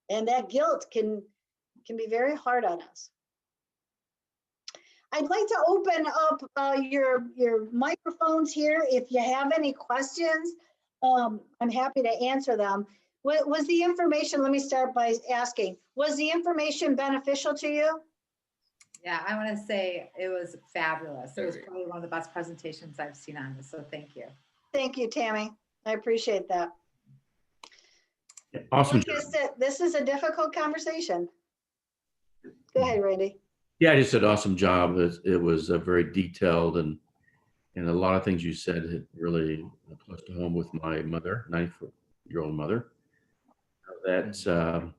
And that guilt can be very hard on us. I'd like to open up your microphones here. If you have any questions, I'm happy to answer them. Was the information, let me start by asking, was the information beneficial to you? Yeah, I want to say it was fabulous. It was probably one of the best presentations I've seen on this, so thank you. Thank you, Tammy. I appreciate that. Awesome. Like I said, this is a difficult conversation. Go ahead, Randy. Yeah, I just said awesome job. It was very detailed, and a lot of things you said hit really close to home with my mother, 94-year-old mother. That's in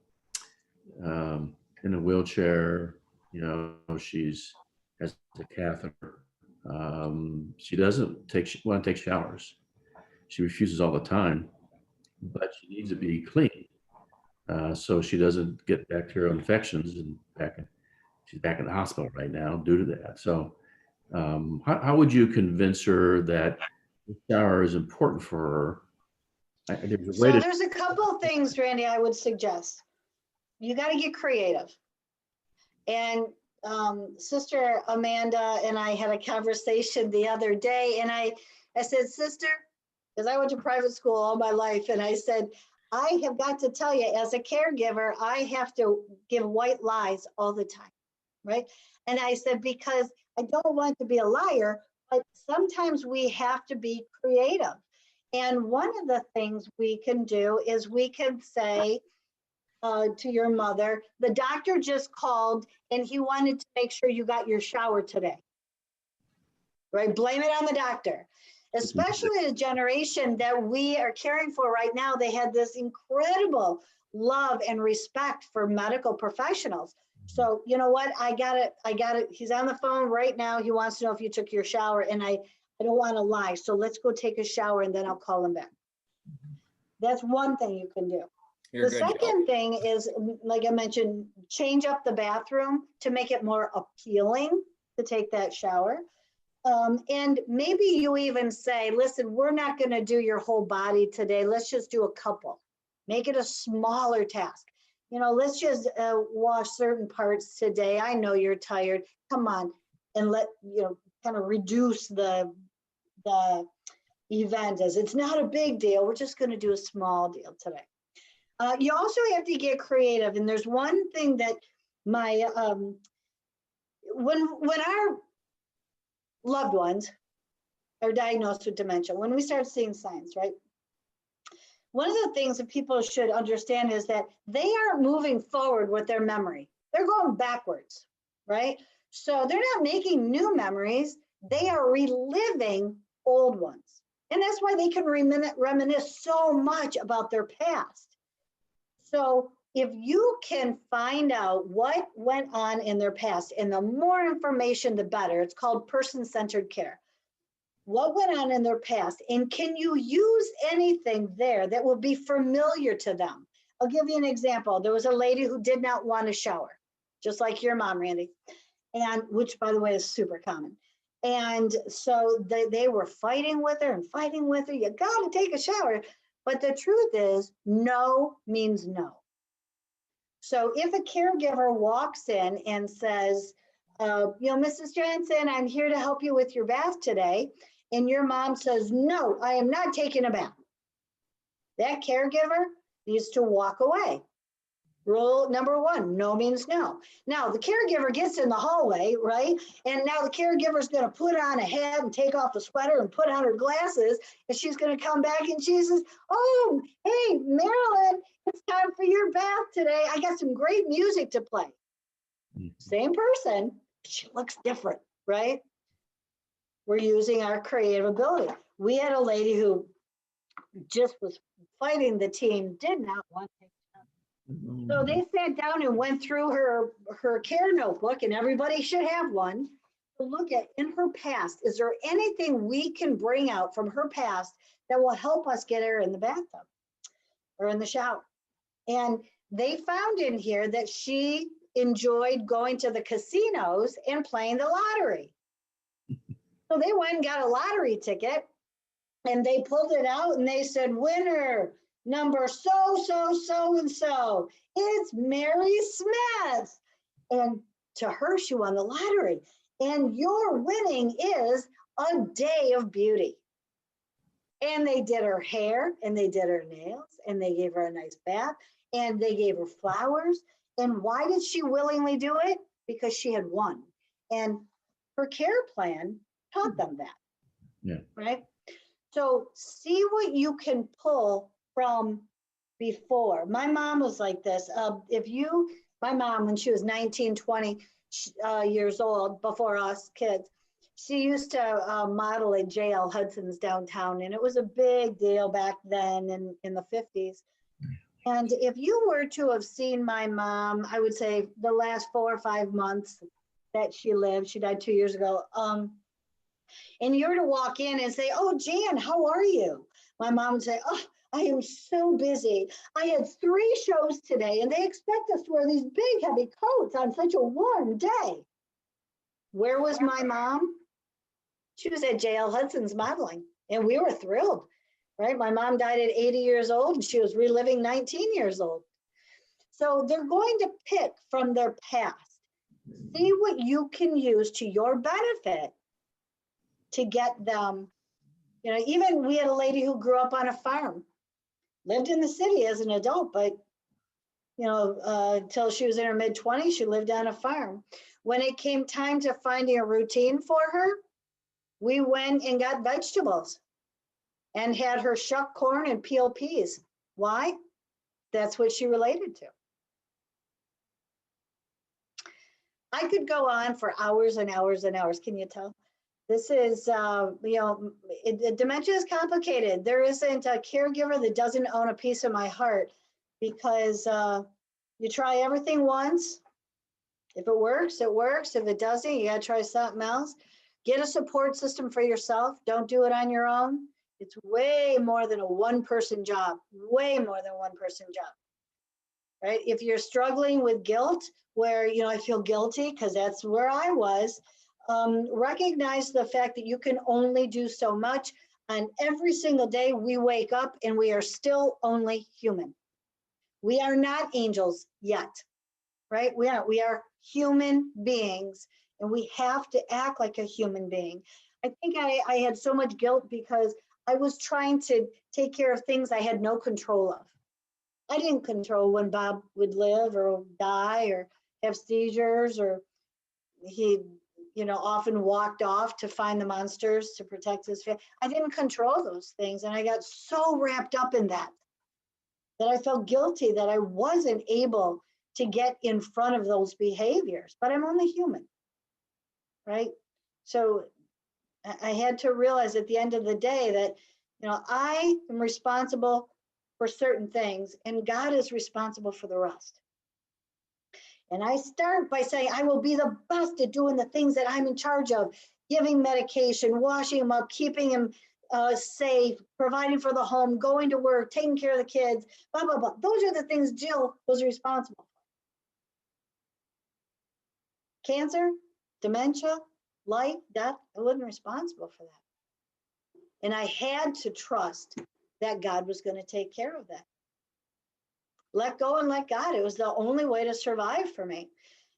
a wheelchair. She's has a catheter. She doesn't want to take showers. She refuses all the time, but she needs to be clean so she doesn't get bacterial infections. And she's back in the hospital right now due to that. So how would you convince her that the shower is important for her? There's a couple of things, Randy, I would suggest. You got to get creative. And Sister Amanda and I had a conversation the other day, and I said, sister, because I went to private school all my life, and I said, I have got to tell you, as a caregiver, I have to give white lies all the time, right? And I said, because I don't want to be a liar, but sometimes we have to be creative. And one of the things we can do is we can say to your mother, the doctor just called and he wanted to make sure you got your shower today. right? Blame it on the doctor. Especially the generation that we are caring for right now, they had this incredible love and respect for medical professionals. So you know what? I got it. He's on the phone right now. He wants to know if you took your shower, and I don't want to lie. So let's go take a shower and then I'll call him back. That's one thing you can do. You're The good, Jill. second thing is, like I mentioned, change up the bathroom to make it more appealing to take that shower. And maybe you even say, listen, we're not going to do your whole body today. Let's just do a couple. Make it a smaller task. You know, let's just wash certain parts today. I know you're tired. Come on, and kind of reduce the event as it's not a big deal. We're just going to do a small deal today. You also have to get creative. And there's one thing that my, when our loved ones are diagnosed with dementia, when we start seeing signs, right? One of the things that people should understand is that they aren't moving forward with their memory. They're going backwards, right? So they're not making new memories. They are reliving old ones. And that's why they can reminisce so much about their past. So if you can find out what went on in their past, and the more information, the better. It's called person-centered care. What went on in their past, and can you use anything there that will be familiar to them? I'll give you an example. There was a lady who did not want to shower, just like your mom, Randy, and which, by the way, is super common. And so they were fighting with her and fighting with her. You got to take a shower. But the truth is, no means no. So if a caregiver walks in and says, Mrs. Johnson, I'm here to help you with your bath today, and your mom says, no, I am not taking a bath, that caregiver needs to walk away. Rule number one, no means no. Now the caregiver gets in the hallway, right? And now the caregiver is going to put on a hat and take off the sweater and put on her glasses. And she's going to come back and she says, oh, hey, Marilyn, it's time for your bath today. I got some great music to play. Same person, she looks different, right? We're using our creative ability. We had a lady who just was fighting the team, did not want to. So they sat down and went through her care notebook, and everybody should have one, to look at in her past. Is there anything we can bring out from her past that will help us get her in the bathtub or in the shower? And they found in here that she enjoyed going to the casinos and playing the lottery. So they went and got a lottery ticket, and they pulled it out and they said, winner number so-and-so, it's Mary Smith. And to her, she won the lottery. And your winning is a day of beauty. And they did her hair, and they did her nails, and they gave her a nice bath, and they gave her flowers. And why did she willingly do it? Because she had won. And her care plan taught them that. Yeah. Right? So see what you can pull from before. My mom was like this. My mom, when she was 19, 20 years old, before us kids, she used to model at J.L. Hudson's downtown, and it was a big deal back then in the 50s. And if you were to have seen my mom, I would say the last 4 or 5 months that she lived, she died 2 years ago, and you were to walk in and say, oh, Jan, how are you? My mom would say, oh, I am so busy. I had 3 shows today, and they expect us to wear these big, heavy coats on such a warm day. Where was my mom? She was at J.L. Hudson's modeling, and we were thrilled, right? My mom died at 80 years old, and she was reliving 19 years old. So they're going to pick from their past. See what you can use to your benefit to get them. Even we had a lady who grew up on a farm, lived in the city as an adult, but until she was in her mid-20s, she lived on a farm. When it came time to finding a routine for her, we went and got vegetables and had her shuck corn and peel peas. Why? That's what she related to. I could go on for hours and hours and hours. Can you tell? This is, dementia is complicated. There isn't a caregiver that doesn't own a piece of my heart, because you try everything once. If it works, it works. If it doesn't, you got to try something else. Get a support system for yourself. Don't do it on your own. It's way more than a one-person job, way more than a one-person job, right? If you're struggling with guilt, where, I feel guilty because that's where I was, recognize the fact that you can only do so much. And every single day we wake up and we are still only human. We are not angels yet, right? We are human beings, and we have to act like a human being. I think I had so much guilt because I was trying to take care of things I had no control of. I didn't control when Bob would live or die or have seizures, or he, often walked off to find the monsters to protect his family. I didn't control those things. And I got so wrapped up in that I felt guilty that I wasn't able to get in front of those behaviors, but I'm only human, right? So I had to realize at the end of the day that, I am responsible for certain things, and God is responsible for the rest. And I start by saying, I will be the best at doing the things that I'm in charge of: giving medication, washing him up, keeping him safe, providing for the home, going to work, taking care of the kids, blah, blah, blah. Those are the things Jill was responsible for. Cancer, dementia, life, death, I wasn't responsible for that. And I had to trust that God was going to take care of that. Let go and let God. It was the only way to survive for me.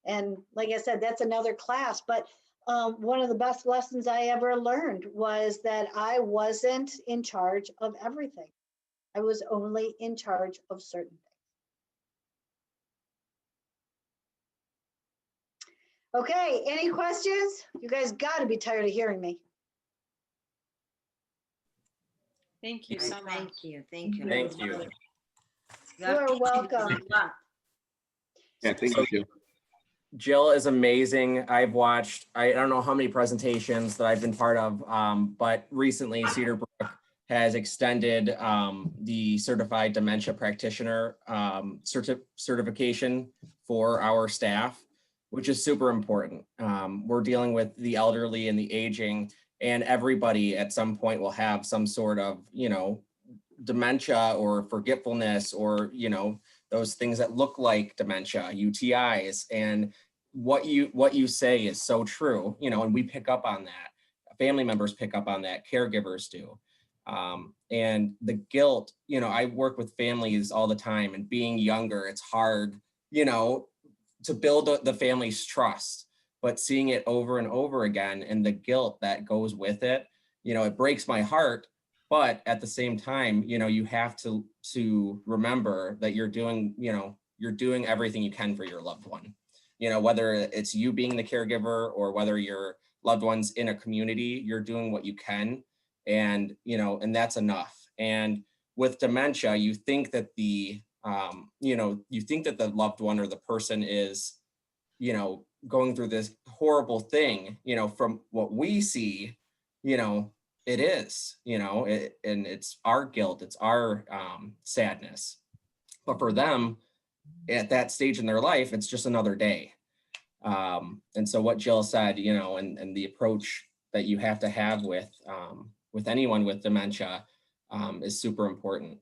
And like I said, that's another class. But one of the best lessons I ever learned was that I wasn't in charge of everything. I was only in charge of certain things. Okay, any questions? You guys got to be tired of hearing me. Thank you so much. Thank you. Thank you. Thank you. You're welcome. Yeah, thank you, Jill. Jill is amazing. I've watched, I don't know how many presentations that I've been part of, but recently Cedarbrook has extended the certified dementia practitioner certification for our staff, which is super important. We're dealing with the elderly and the aging, and everybody at some point will have some sort of, dementia or forgetfulness, or, those things that look like dementia, UTIs. And what you say is so true, and we pick up on that. Family members pick up on that, caregivers do. And the guilt, I work with families all the time, and being younger, it's hard, to build the family's trust, but seeing it over and over again, and the guilt that goes with it, it breaks my heart. But at the same time, you have to remember that you're doing everything you can for your loved one. Whether it's you being the caregiver or whether your loved one's in a community, you're doing what you can, and and that's enough. And with dementia, you think that the loved one or the person is, going through this horrible thing. From what we see, it is, and it's our guilt, it's our sadness. But for them, at that stage in their life, it's just another day. And so what Jill said, and the approach that you have to have with anyone with dementia is super important.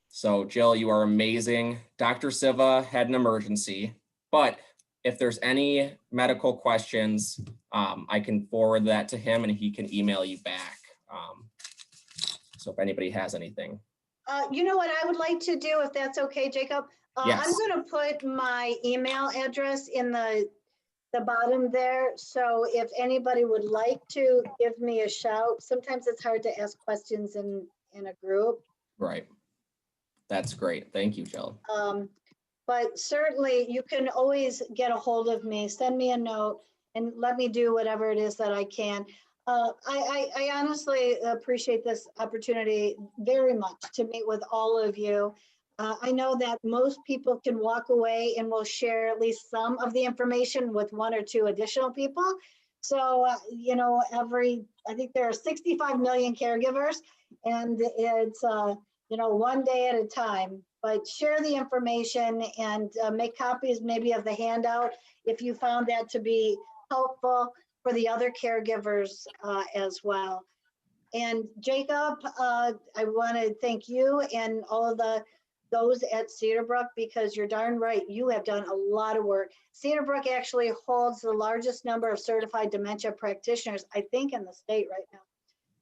So Jill, you are amazing. Dr. Siva had an emergency, but if there's any medical questions, I can forward that to him and he can email you back. So if anybody has anything. You know what I would like to do, if that's okay, Jacob? Yes. I'm going to put my email address in the bottom there. So if anybody would like to give me a shout, sometimes it's hard to ask questions in a group. Right. That's great. Thank you, Jill. But certainly you can always get a hold of me, send me a note, and let me do whatever it is that I can. I honestly appreciate this opportunity very much to meet with all of you. I know that most people can walk away and will share at least some of the information with one or two additional people, So, you know, I think there are 65 million caregivers, and it's, you know, one day at a time. But share the information and make copies maybe of the handout if you found that to be helpful for the other caregivers as well. And Jacob, I want to thank you and all of those at Cedarbrook, because you're darn right, you have done a lot of work. Cedarbrook actually holds the largest number of certified dementia practitioners, I think, in the state right now.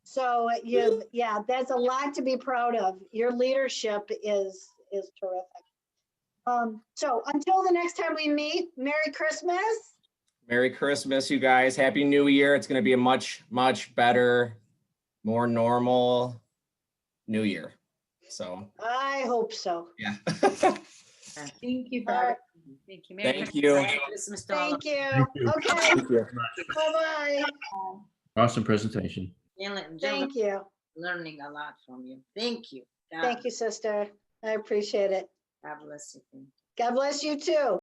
So yeah, that's a lot to be proud of. Your leadership is terrific. So until the next time we meet, Merry Christmas. Merry Christmas, you guys. Happy New Year. It's going to be a much, much better, more normal New Year. So, I hope so. yeah. Thank you. All right. Thank you. Merry Thank Christmas. you. Merry Christmas to all of Thank you. Thank you. Okay, Thank you. bye-bye. Awesome presentation. you. Jill, Thank you. learning a lot from you. Thank you. Thank you, sister. I appreciate it. God bless you. God bless you too.